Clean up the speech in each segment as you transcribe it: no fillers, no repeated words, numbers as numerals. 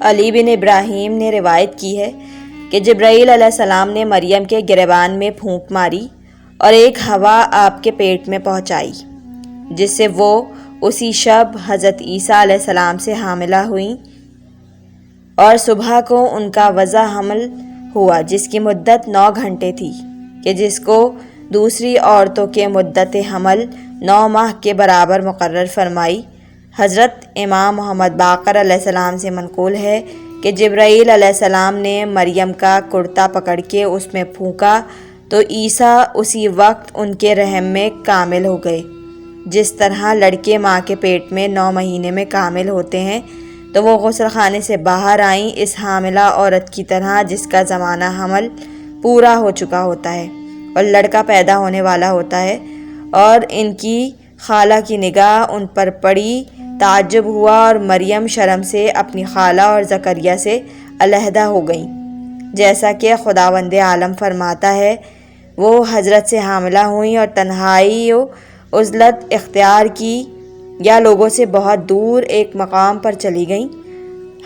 علی بن ابراہیم نے روایت کی ہے کہ جبرائیل علیہ السلام نے مریم کے گریبان میں پھونک ماری اور ایک ہوا آپ کے پیٹ میں پہنچائی، جس سے وہ اسی شب حضرت عیسیٰ علیہ السلام سے حاملہ ہوئیں، اور صبح کو ان کا وضع حمل ہوا جس کی مدت 9 گھنٹے تھی، کہ جس کو دوسری عورتوں کے مدت حمل 9 ماہ کے برابر مقرر فرمائی۔ حضرت امام محمد باقر علیہ السلام سے منقول ہے کہ جبرائیل علیہ السلام نے مریم کا کرتا پکڑ کے اس میں پھونکا تو عیسیٰ اسی وقت ان کے رحم میں کامل ہو گئے، جس طرح لڑکے ماں کے پیٹ میں 9 مہینے میں کامل ہوتے ہیں، تو وہ غسل خانے سے باہر آئیں اس حاملہ عورت کی طرح جس کا زمانہ حمل پورا ہو چکا ہوتا ہے اور لڑکا پیدا ہونے والا ہوتا ہے، اور ان کی خالہ کی نگاہ ان پر پڑی، تعجب ہوا اور مریم شرم سے اپنی خالہ اور زکریا سے علیحدہ ہو گئیں، جیسا کہ خداوند عالم فرماتا ہے، وہ حضرت سے حاملہ ہوئیں اور تنہائی و عزلت اختیار کی، یا لوگوں سے بہت دور ایک مقام پر چلی گئیں۔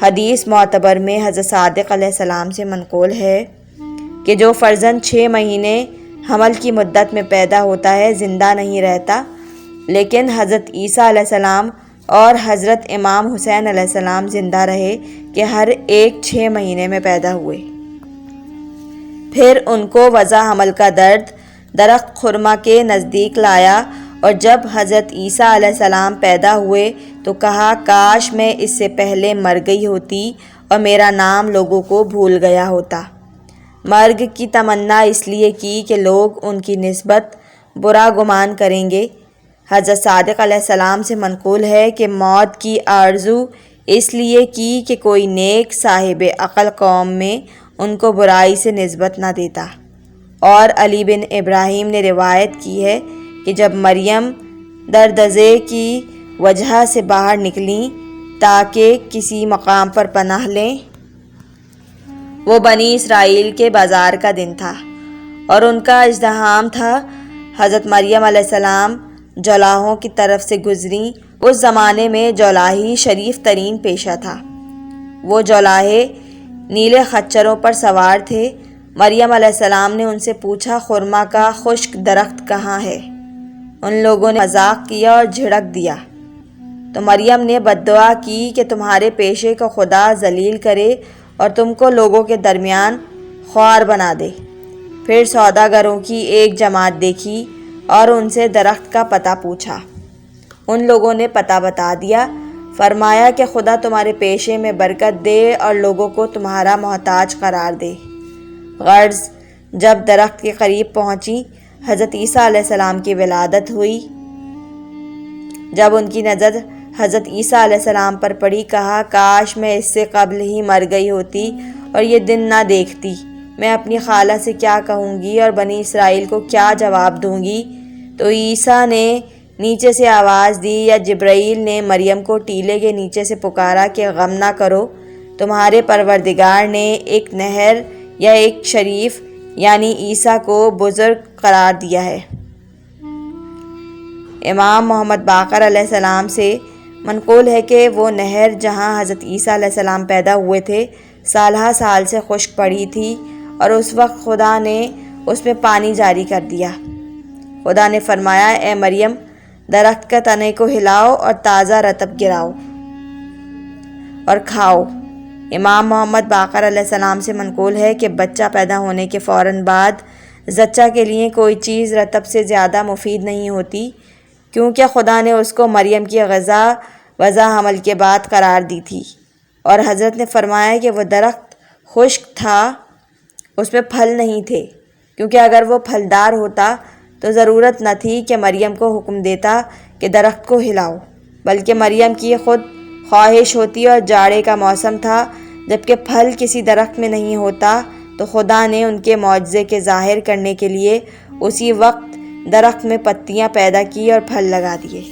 حدیث معتبر میں حضرت صادق علیہ السلام سے منقول ہے کہ جو فرزند 6 مہینے حمل کی مدت میں پیدا ہوتا ہے زندہ نہیں رہتا، لیکن حضرت عیسیٰ علیہ السلام اور حضرت امام حسین علیہ السلام زندہ رہے کہ ہر ایک 6 مہینے میں پیدا ہوئے۔ پھر ان کو وضع حمل کا درد درخت خرما کے نزدیک لایا، اور جب حضرت عیسیٰ علیہ السلام پیدا ہوئے تو کہا، کاش میں اس سے پہلے مر گئی ہوتی اور میرا نام لوگوں کو بھول گیا ہوتا۔ مرگ کی تمنا اس لیے کی کہ لوگ ان کی نسبت برا گمان کریں گے۔ حضرت صادق علیہ السلام سے منقول ہے کہ موت کی آرزو اس لیے کی کہ کوئی نیک صاحب عقل قوم میں ان کو برائی سے نسبت نہ دیتا۔ اور علی بن ابراہیم نے روایت کی ہے کہ جب مریم دردزے کی وجہ سے باہر نکلیں تاکہ کسی مقام پر پناہ لیں، وہ بنی اسرائیل کے بازار کا دن تھا اور ان کا ازدحام تھا۔ حضرت مریم علیہ السلام جولاہوں کی طرف سے گزریں۔ اس زمانے میں جولاہی شریف ترین پیشہ تھا۔ وہ جولاہے نیلے خچروں پر سوار تھے۔ مریم علیہ السلام نے ان سے پوچھا، خرما کا خشک درخت کہاں ہے؟ ان لوگوں نے مذاق کیا اور جھڑک دیا، تو مریم نے بددعا کی کہ تمہارے پیشے کو خدا ذلیل کرے اور تم کو لوگوں کے درمیان خوار بنا دے۔ پھر سوداگروں کی ایک جماعت دیکھی اور ان سے درخت کا پتہ پوچھا۔ ان لوگوں نے پتہ بتا دیا، فرمایا کہ خدا تمہارے پیشے میں برکت دے اور لوگوں کو تمہارا محتاج قرار دے۔ غرض جب درخت کے قریب پہنچی، حضرت عیسیٰ علیہ السلام کی ولادت ہوئی۔ جب ان کی نظر حضرت عیسیٰ علیہ السلام پر پڑی، کہا، کاش میں اس سے قبل ہی مر گئی ہوتی اور یہ دن نہ دیکھتی۔ میں اپنی خالہ سے کیا کہوں گی اور بنی اسرائیل کو کیا جواب دوں گی؟ تو عیسیٰ نے نیچے سے آواز دی، یا جبرائیل نے مریم کو ٹیلے کے نیچے سے پکارا کہ غم نہ کرو، تمہارے پروردگار نے ایک نہر یا ایک شریف یعنی عیسیٰ کو بزرگ قرار دیا ہے۔ امام محمد باقر علیہ السلام سے منقول ہے کہ وہ نہر جہاں حضرت عیسیٰ علیہ السلام پیدا ہوئے تھے سالہ سال سے خشک پڑی تھی، اور اس وقت خدا نے اس میں پانی جاری کر دیا۔ خدا نے فرمایا، اے مریم، درخت کا تنے کو ہلاؤ اور تازہ رطب گراؤ اور کھاؤ۔ امام محمد باقر علیہ السلام سے منقول ہے کہ بچہ پیدا ہونے کے فوراً بعد زچہ کے لیے کوئی چیز رطب سے زیادہ مفید نہیں ہوتی، کیونکہ خدا نے اس کو مریم کی غذا وضع حمل کے بعد قرار دی تھی۔ اور حضرت نے فرمایا کہ وہ درخت خشک تھا، اس میں پھل نہیں تھے، کیونکہ اگر وہ پھلدار ہوتا تو ضرورت نہ تھی کہ مریم کو حکم دیتا کہ درخت کو ہلاؤ، بلکہ مریم کی خود خواہش ہوتی، اور جاڑے کا موسم تھا جبکہ پھل کسی درخت میں نہیں ہوتا، تو خدا نے ان کے معجزے کے ظاہر کرنے کے لیے اسی وقت درخت میں پتیاں پیدا کی اور پھل لگا دیے۔